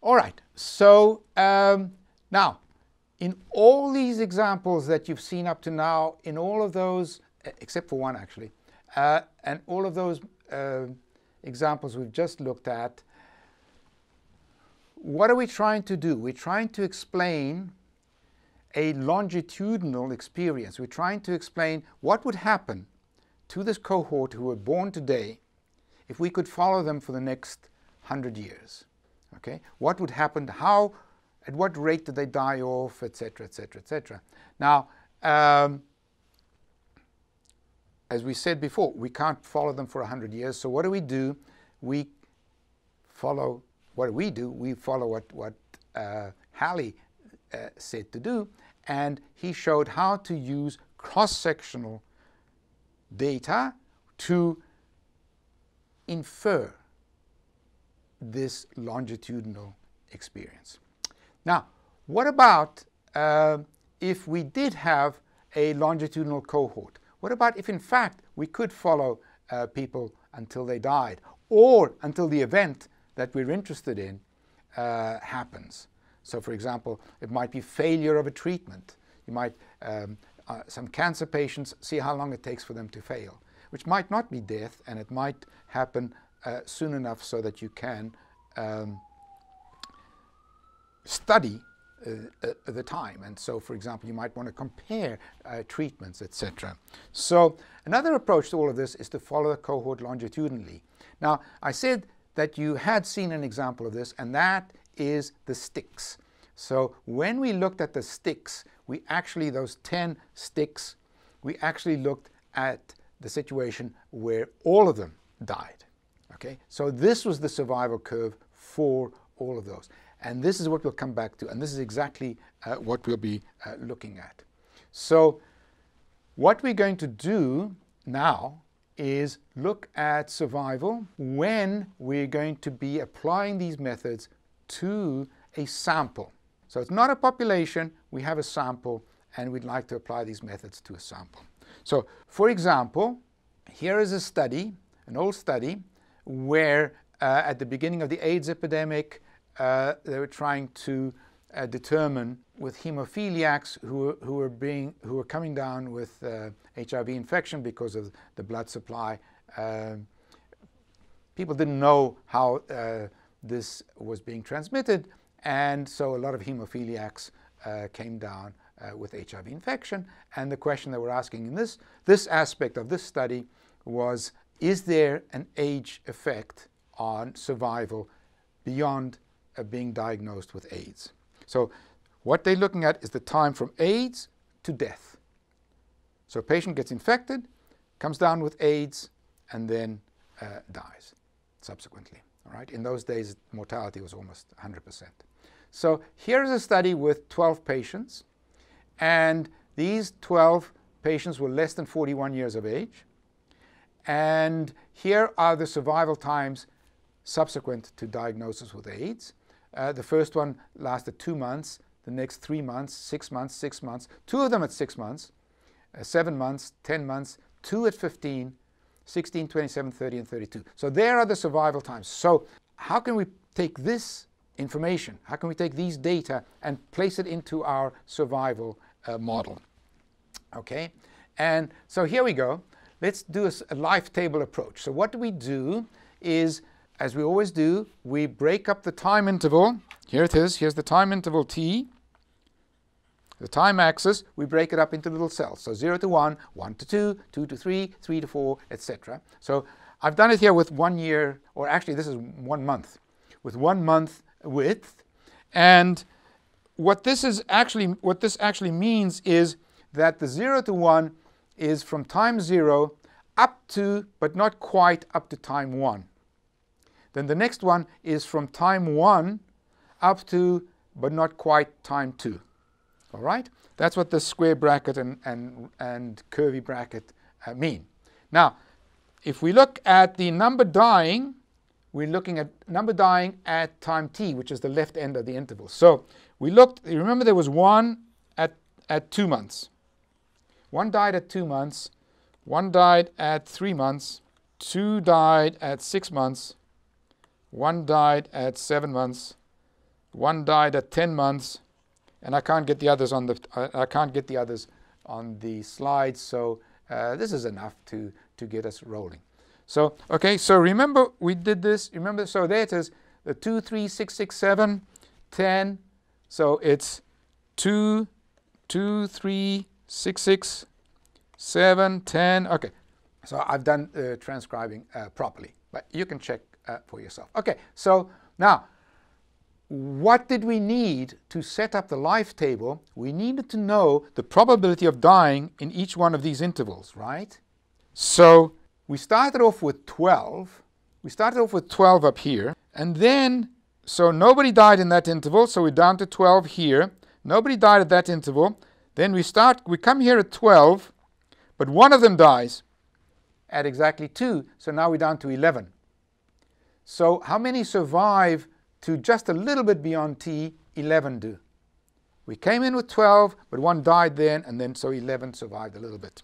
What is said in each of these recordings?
All right, so now, in all these examples that you've seen up to now, in all of those, except for one actually, and all of those examples we've just looked at, what are we trying to do? We're trying to explain a longitudinal experience. We're trying to explain what would happen to this cohort who were born today if we could follow them for the next 100 years. Okay? What would happen, how, at what rate did they die off, etc., etc., etc. Now, as we said before, we can't follow them for 100 years, so what do? We follow, what do? We follow what Halley said to do, and he showed how to use cross-sectional data to infer this longitudinal experience. Now, what about if we did have a longitudinal cohort? What about if in fact we could follow people until they died, or until the event that we're interested in happens? So for example, it might be failure of a treatment. You might, some cancer patients, see how long it takes for them to fail, which might not be death, and it might happen soon enough so that you can study the time. And so, for example, you might want to compare treatments, etc. So another approach to all of this is to follow the cohort longitudinally. Now, I said that you had seen an example of this, and that is the sticks. So when we looked at the sticks, we actually, those 10 sticks, we actually looked at the situation where all of them died. Okay, so this was the survival curve for all of those. And this is what we'll come back to, and this is exactly what we'll be looking at. So what we're going to do now is look at survival when we're going to be applying these methods to a sample. So it's not a population, we have a sample, and we'd like to apply these methods to a sample. So, for example, here is a study, an old study, where at the beginning of the AIDS epidemic, they were trying to determine with hemophiliacs who were coming down with HIV infection because of the blood supply. People didn't know how this was being transmitted, and so a lot of hemophiliacs came down with HIV infection. And the question they were asking in this aspect of this study was, is there an age effect on survival beyond being diagnosed with AIDS? So what they're looking at is the time from AIDS to death. So a patient gets infected, comes down with AIDS, and then dies subsequently. All right? In those days, mortality was almost 100%. So here is a study with 12 patients, and these 12 patients were less than 41 years of age. And here are the survival times subsequent to diagnosis with AIDS. The first one lasted 2 months, the next 3 months, 6 months, 6 months, 2 of them at 6 months, 7 months, 10 months, 2 at 15, 16, 27, 30, and 32. So there are the survival times. So how can we take this information, how can we take these data and place it into our survival model? Okay, and so here we go. Let's do a life table approach. So what we do is, as we always do, we break up the time interval. Here it is. Here's the time interval t. The time axis, we break it up into little cells. So 0 to 1, 1 to 2, 2 to 3, 3 to 4, etc. So I've done it here with 1 year, or actually this is 1 month, with 1 month width. And what this actually means is that the 0 to 1 is from time 0 up to, but not quite up to time 1. Then the next one is from time 1 up to, but not quite time 2. All right? That's what the square bracket and curvy bracket mean. Now, if we look at the number dying, we're looking at number dying at time t, which is the left end of the interval. So we looked, you remember there was 1 at 2 months. 1 died at 2 months, 1 died at 3 months, 2 died at 6 months, 1 died at 7 months, One died at 10 months, and I can't get the others on the slides, so this is enough to get us rolling. So, okay, so remember we did this. Remember, so there it is, the 2, 3, 6, 6, 7, 10. So it's 2, 2, 3, 6, 6, 7, 10. Okay, so I've done transcribing properly, but you can check for yourself. Okay, so now, what did we need to set up the life table? We needed to know the probability of dying in each one of these intervals, right? So we started off with 12. We started off with 12 up here, and then, so nobody died in that interval, so we're down to 12 here. Nobody died at that interval. Then we come here at 12, but one of them dies at exactly 2, so now we're down to 11. So how many survive to just a little bit beyond t? 11 do. We came in with 12, but one died then, and then so 11 survived a little bit.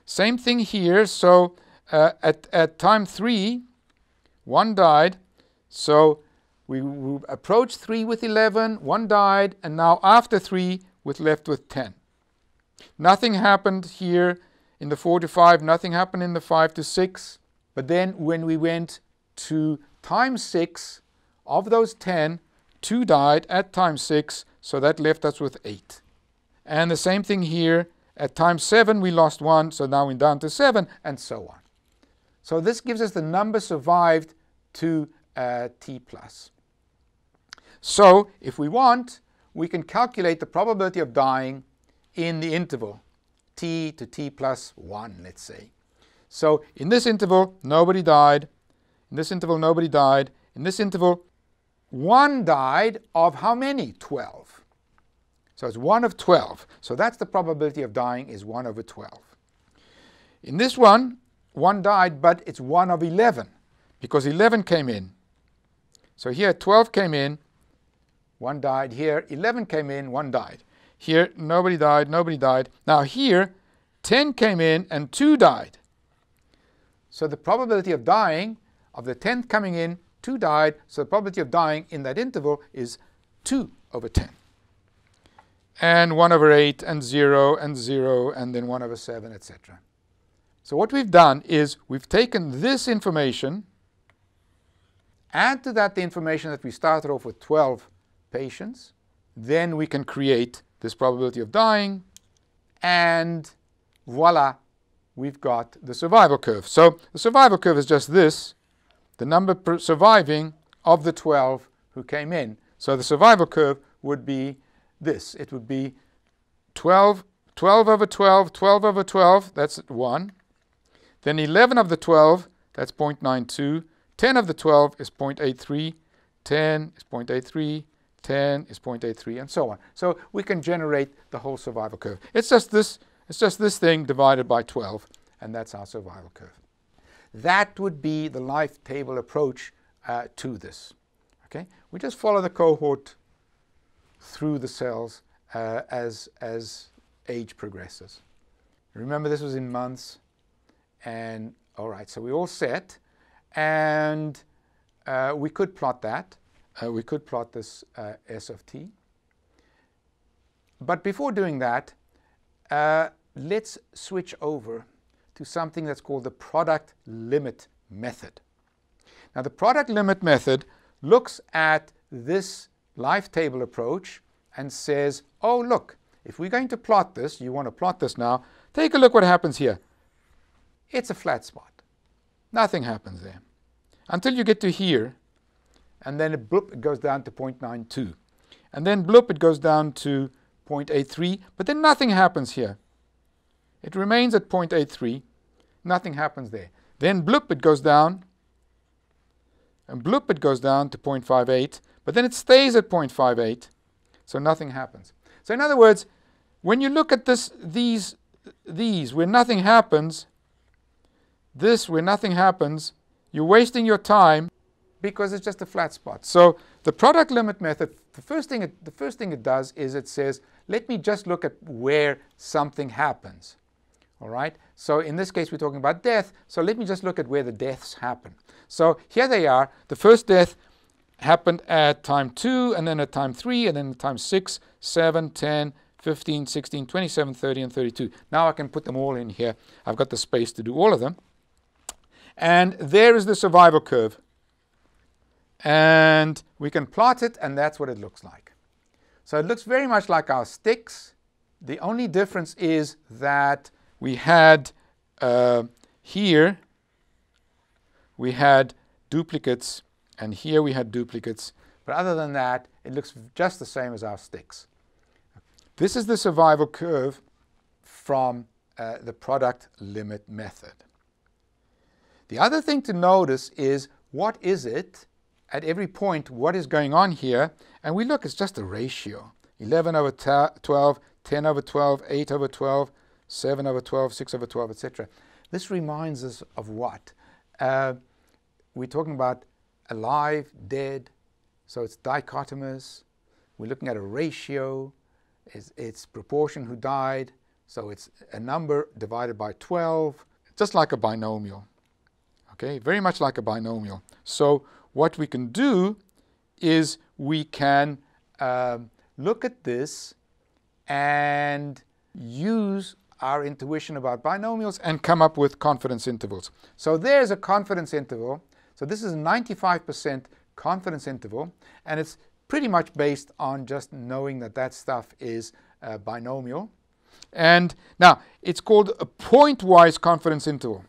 Same thing here, so at time 3, one died, so we approached 3 with 11, one died, and now after 3, we're left with 10. Nothing happened here in the 4 to 5, nothing happened in the 5 to 6, but then when we went to time 6, of those 10, 2 died at time 6, so that left us with 8. And the same thing here, at time 7 we lost 1, so now we're down to 7, and so on. So this gives us the number survived to t plus. So if we want, we can calculate the probability of dying in the interval t to t plus 1, let's say. So in this interval, nobody died. In this interval, nobody died. In this interval, 1 died of how many? 12. So it's 1 of 12. So that's the probability of dying, is 1 over 12. In this one, 1 died, but it's 1 of 11, because 11 came in. So here 12 came in, 1 died. Here 11 came in, 1 died. Here nobody died, nobody died. Now here 10 came in and 2 died. So the probability of dying, of the 10th coming in, 2 died, so the probability of dying in that interval is 2 over 10. And 1 over 8, and 0, and 0, and then 1 over 7, etc. So what we've done is we've taken this information, add to that the information that we started off with 12 patients, then we can create this probability of dying, and voila, we've got the survival curve. So the survival curve is just this, the number surviving of the 12 who came in. So the survival curve would be this. It would be 12 over 12, 12 over 12, that's 1. Then 11 of the 12, that's 0.92. 10 of the 12 is 0.83. 10 is 0.83. 10 is 0.83, and so on. So we can generate the whole survival curve. It's just this thing divided by 12, and that's our survival curve. That would be the life table approach to this. Okay, we just follow the cohort through the cells as age progresses. Remember, this was in months, and all right, so we're all set, and we could plot that. We could plot this S of t. But before doing that, let's switch over to something that's called the product limit method. Now, the product limit method looks at this life table approach and says, oh, look, if we're going to plot this, you want to plot this now, take a look what happens here. It's a flat spot. Nothing happens there until you get to here, and then it goes down to 0.92. And then bloop, it goes down to 0.83, but then nothing happens here. It remains at 0.83, nothing happens there. Then bloop, it goes down, and bloop, it goes down to 0.58, but then it stays at 0.58, so nothing happens. So in other words, when you look at these where nothing happens, this where nothing happens, you're wasting your time because it's just a flat spot. So the product limit method, the first thing it does is it says, let me just look at where something happens. All right, so in this case we're talking about death, so let me just look at where the deaths happen. So here they are. The first death happened at time 2, and then at time 3, and then at time 6, 7, 10, 15, 16, 27, 30, and 32. Now I can put them all in here. I've got the space to do all of them. And there is the survival curve. And we can plot it, and that's what it looks like. So it looks very much like our sticks. The only difference is that we had here we had duplicates, and here we had duplicates. But other than that, it looks just the same as our sticks. This is the survival curve from the product limit method. The other thing to notice is, what is it at every point? What is going on here? And we look, it's just a ratio. 11 over 12, 10 over 12, 8 over 12, 7 over 12, 6 over 12, etc. This reminds us of what? We're talking about alive, dead, so it's dichotomous. We're looking at a ratio. It's proportion who died, so it's a number divided by 12, just like a binomial. Okay, very much like a binomial. So what we can do is we can look at this and use our intuition about binomials and come up with confidence intervals. So there's a confidence interval. So this is a 95% confidence interval, and it's pretty much based on just knowing that that stuff is binomial. And now it's called a pointwise confidence interval.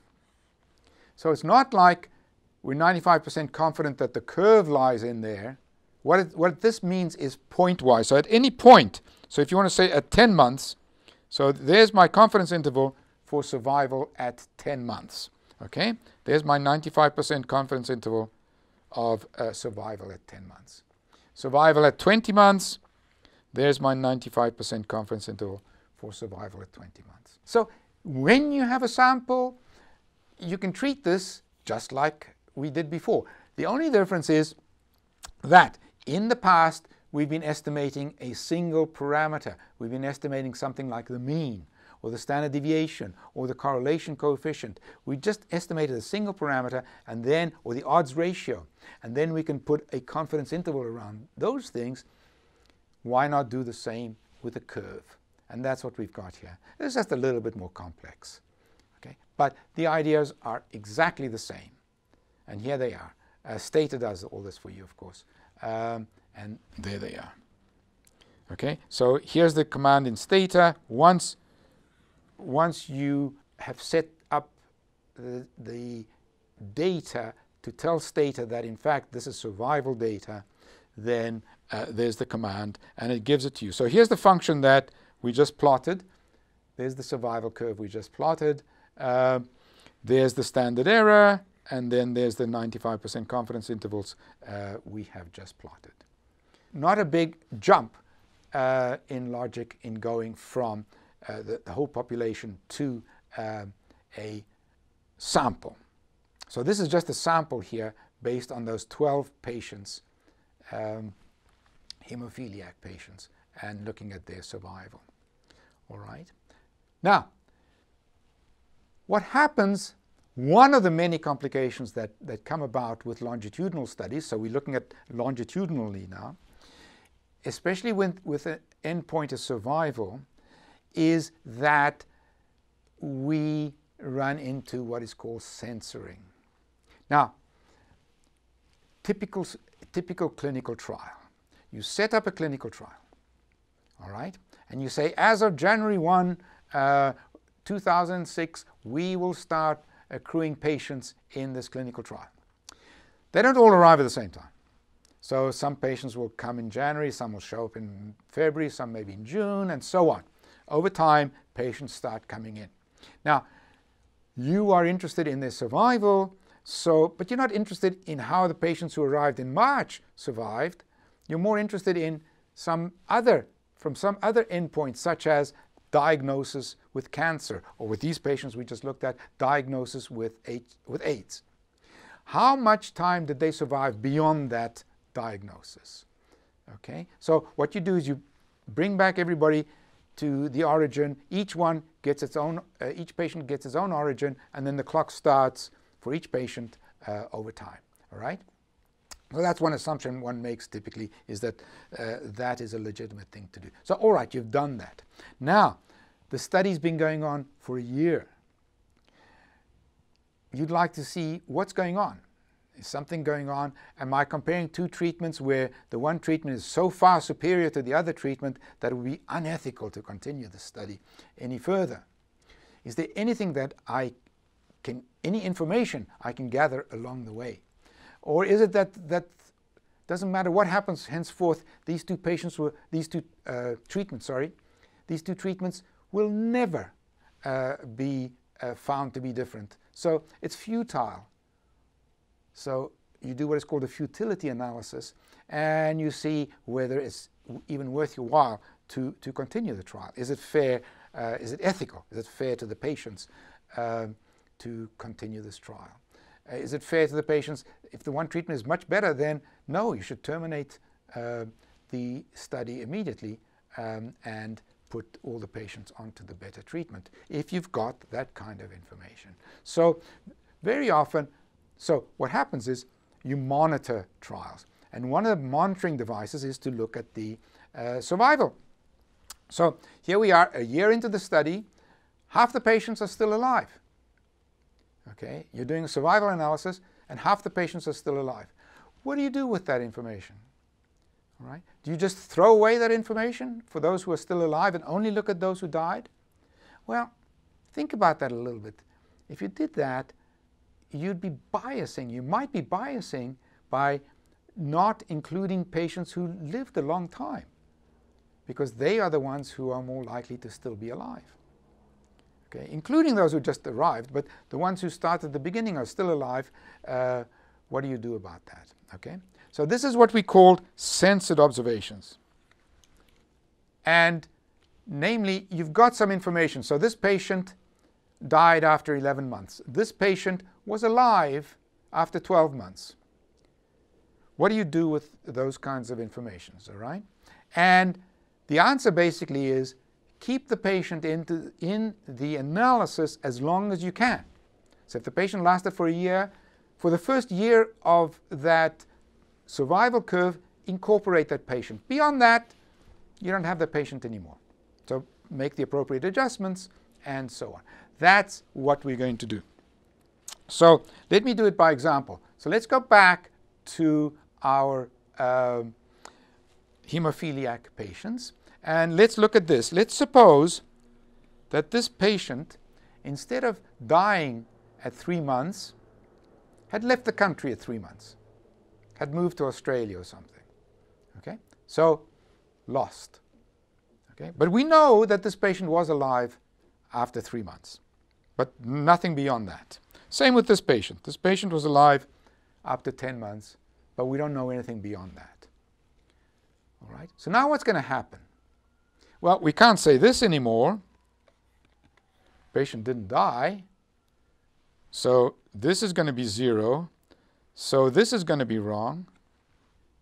So it's not like we're 95% confident that the curve lies in there. What this means is pointwise. So at any point, so if you want to say at 10 months, so there's my confidence interval for survival at 10 months. Okay, there's my 95% confidence interval of survival at 10 months. Survival at 20 months, there's my 95% confidence interval for survival at 20 months. So when you have a sample, you can treat this just like we did before. The only difference is that in the past, we've been estimating a single parameter. We've been estimating something like the mean, or the standard deviation, or the correlation coefficient. We just estimated a single parameter, and then, or the odds ratio, and then we can put a confidence interval around those things. Why not do the same with a curve? And that's what we've got here. It's just a little bit more complex. Okay? But the ideas are exactly the same. And here they are. Stata does all this for you, of course. And there they are. Okay, so here's the command in Stata. Once you have set up the data to tell Stata that in fact this is survival data, then there's the command and it gives it to you. So here's the function that we just plotted. There's the survival curve we just plotted. There's the standard error, and then there's the 95% confidence intervals we have just plotted. Not a big jump in logic in going from the whole population to a sample. So this is just a sample here based on those 12 patients, hemophiliac patients, and looking at their survival. All right. Now, what happens, one of the many complications that come about with longitudinal studies, so we're looking at longitudinally now, especially with an endpoint of survival, is that we run into what is called censoring. Now, typical clinical trial. You set up a clinical trial, all right? And you say, as of January 1, 2006, we will start accruing patients in this clinical trial. They don't all arrive at the same time. So some patients will come in January, some will show up in February, some maybe in June, and so on. Over time, patients start coming in. Now, you are interested in their survival, but you're not interested in how the patients who arrived in March survived. You're more interested in some other endpoint, such as diagnosis with cancer, or with these patients we just looked at, diagnosis with AIDS. How much time did they survive beyond that diagnosis? Okay, so what you do is you bring back everybody to the origin. Each one gets its own, each patient gets its own origin, and then the clock starts for each patient over time. All right. So that's one assumption one makes typically, is that that is a legitimate thing to do. So all right, you've done that. Now, the study's been going on for a year. You'd like to see what's going on. Is something going on? Am I comparing two treatments where the one treatment is so far superior to the other treatment that it would be unethical to continue the study any further? Is there anything that any information I can gather along the way? Or is it that doesn't matter what happens henceforth, these two treatments will never be found to be different. So it's futile. So you do what is called a futility analysis, and you see whether it's even worth your while to continue the trial. Is it fair? Is it ethical? Is it fair to the patients to continue this trial? Is it fair to the patients? If the one treatment is much better, then no, you should terminate the study immediately and put all the patients onto the better treatment, if you've got that kind of information. So very often, so what happens is you monitor trials. And one of the monitoring devices is to look at the survival. So here we are, a year into the study, half the patients are still alive. Okay, you're doing a survival analysis and half the patients are still alive. What do you do with that information? All right? Do you just throw away that information for those who are still alive and only look at those who died? Well, think about that a little bit. If you did that, you'd be biasing. You might be biasing by not including patients who lived a long time, because they are the ones who are more likely to still be alive. Okay, including those who just arrived, but the ones who started at the beginning are still alive. What do you do about that? Okay, so this is what we called censored observations. And namely, you've got some information. So this patient died after 11 months. This patient was alive after 12 months. What do you do with those kinds of informations, all right? And the answer basically is keep the patient in the analysis as long as you can. So if the patient lasted for a year, for the first year of that survival curve, incorporate that patient. Beyond that, you don't have the patient anymore. So make the appropriate adjustments and so on. That's what we're going to do. So let me do it by example. So let's go back to our hemophiliac patients. And let's look at this. Let's suppose that this patient, instead of dying at 3 months, had left the country at 3 months, had moved to Australia or something. Okay? So, lost. Okay? But we know that this patient was alive after 3 months, but nothing beyond that. Same with this patient. This patient was alive after 10 months, but we don't know anything beyond that. All right? So now what's going to happen? Well, we can't say this anymore. Patient didn't die. So this is going to be 0. So this is going to be wrong.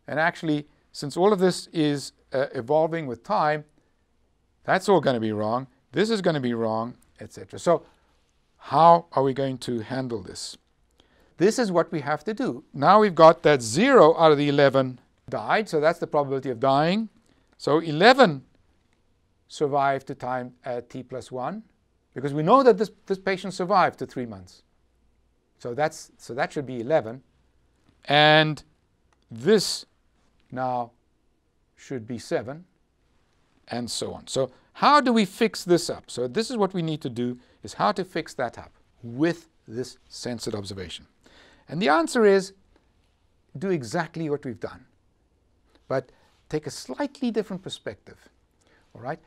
And actually, since all of this is evolving with time, that's all going to be wrong. This is going to be wrong, etc. So how are we going to handle this? This is what we have to do. Now we've got that 0 out of the 11 died. So that's the probability of dying. So 11 survived to time t plus 1, because we know that this patient survived to 3 months. So that should be 11. And this now should be 7, and so on. So how do we fix this up? So this is what we need to do, is how to fix that up with this censored observation. And the answer is do exactly what we've done, but take a slightly different perspective. All right?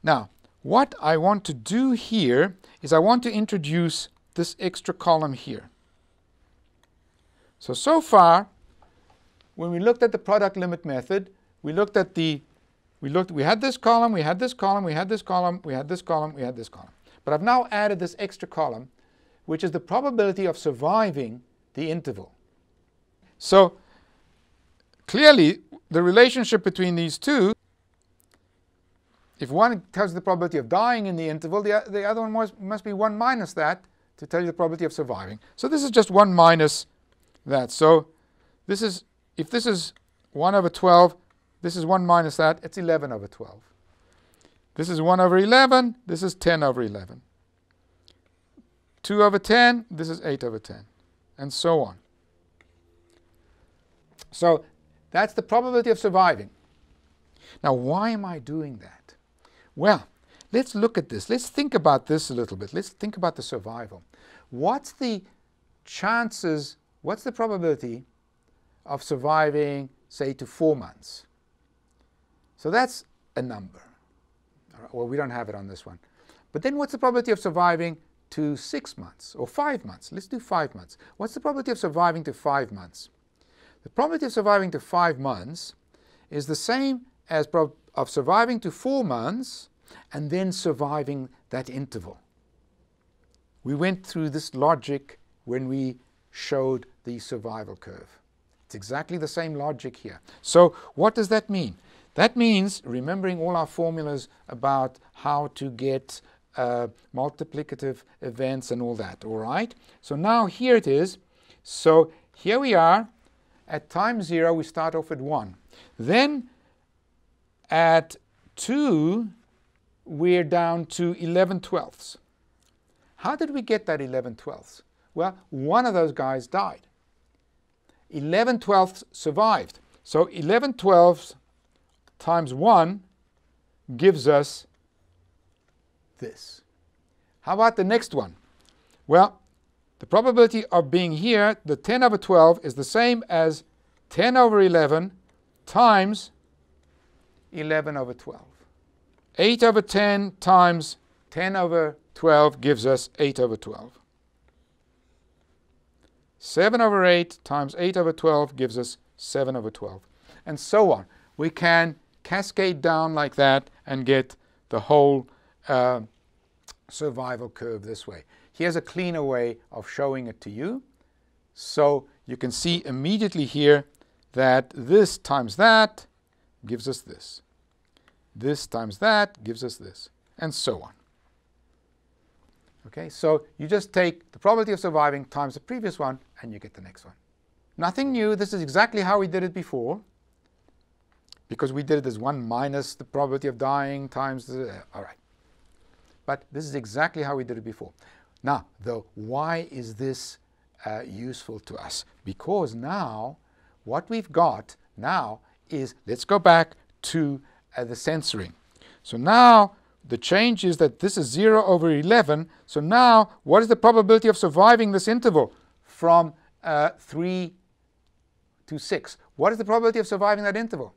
Now, what I want to do here is I want to introduce this extra column here. So far, when we looked at the product limit method, we had this column, we had this column, we had this column, we had this column, we had this column. But I've now added this extra column, which is the probability of surviving the interval. So clearly, the relationship between these two, if one tells you the probability of dying in the interval, the other one must be 1 minus that to tell you the probability of surviving. So this is just 1 minus that. So this is, if this is 1 over 12, this is 1 minus that, it's 11 over 12. This is 1 over 11, this is 10 over 11. 2 over 10, this is 8 over 10, and so on. So that's the probability of surviving. Now, why am I doing that? Well, let's look at this. Let's think about this a little bit. Let's think about the survival. What's the chances, what's the probability of surviving, say, to 4 months? So that's a number. All right, well, we don't have it on this one. But then what's the probability of surviving to 6 months or 5 months? Let's do 5 months. What's the probability of surviving to 5 months? The probability of surviving to 5 months is the same as of surviving to 4 months and then surviving that interval. We went through this logic when we showed the survival curve. It's exactly the same logic here. So what does that mean? That means remembering all our formulas about how to get multiplicative events and all that, all right? So now here it is. So here we are. At time 0, we start off at 1. Then at 2, we're down to 11/12. How did we get that 11/12? Well, one of those guys died. 11/12 survived. So 11/12 times 1 gives us this. How about the next one? Well, the probability of being here, the 10 over 12, is the same as 10 over 11 times 11 over 12. 8 over 10 times 10 over 12 gives us 8 over 12. 7 over 8 times 8 over 12 gives us 7 over 12. And so on. We can cascade down like that and get the whole survival curve this way. Here's a cleaner way of showing it to you. So you can see immediately here that this times that gives us this. This times that gives us this, and so on. Okay, so you just take the probability of surviving times the previous one, and you get the next one. Nothing new. This is exactly how we did it before, because we did it as 1 minus the probability of dying times the... all right. But this is exactly how we did it before. Now, though, why is this useful to us? Because now, what we've got now is, let's go back to the censoring. So now, the change is that this is 0 over 11. So now, what is the probability of surviving this interval from 3 to 6? What is the probability of surviving that interval?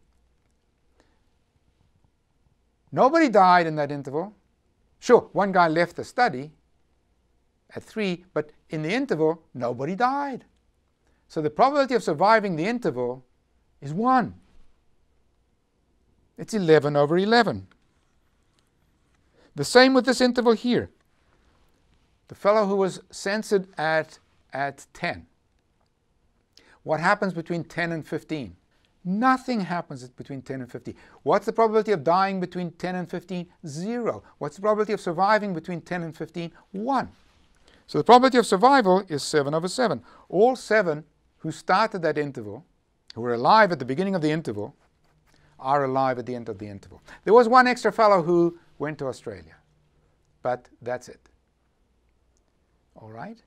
Nobody died in that interval. Sure, one guy left the study at 3, but in the interval, nobody died. So the probability of surviving the interval is 1. It's 11 over 11. The same with this interval here. The fellow who was censored at 10. What happens between 10 and 15? Nothing happens between 10 and 15. What's the probability of dying between 10 and 15? 0. What's the probability of surviving between 10 and 15? 1. So the probability of survival is 7 over 7. All 7 who started that interval, who were alive at the beginning of the interval, are alive at the end of the interval. There was one extra fellow who went to Australia, but that's it. All right?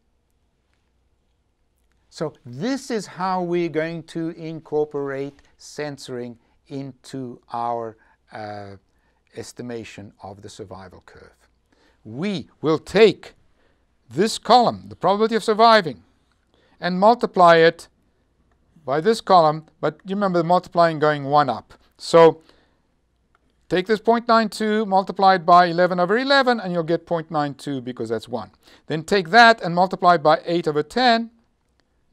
So this is how we're going to incorporate censoring into our estimation of the survival curve. We will take this column, the probability of surviving, and multiply it by this column, but you remember the multiplying going 1 up. So take this 0.92, multiply it by 11 over 11, and you'll get 0.92 because that's 1. Then take that and multiply it by 8 over 10.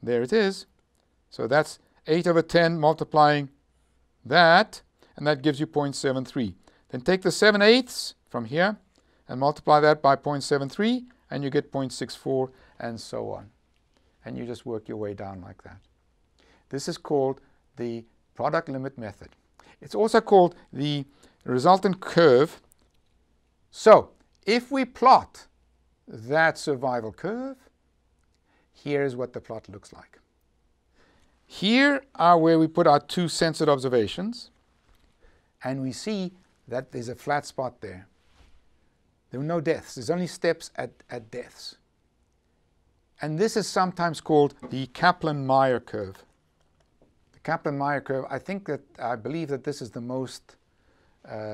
There it is. So that's 8 over 10 multiplying that, and that gives you 0.73. Then take the 7/8 from here and multiply that by 0.73, and you get 0.64, and so on. And you just work your way down like that. This is called the product limit method. It's also called the resultant curve. So if we plot that survival curve, here's what the plot looks like. Here are where we put our two censored observations, and we see that there's a flat spot there. There were no deaths. There's only steps at deaths. And this is sometimes called the Kaplan-Meier curve. The Kaplan-Meier curve, I believe that this is the most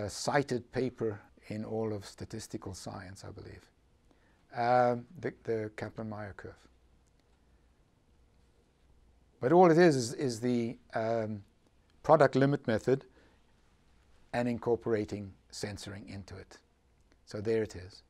cited paper in all of statistical science, I believe. The Kaplan-Meier curve. But all it is the product limit method and incorporating censoring into it. So there it is.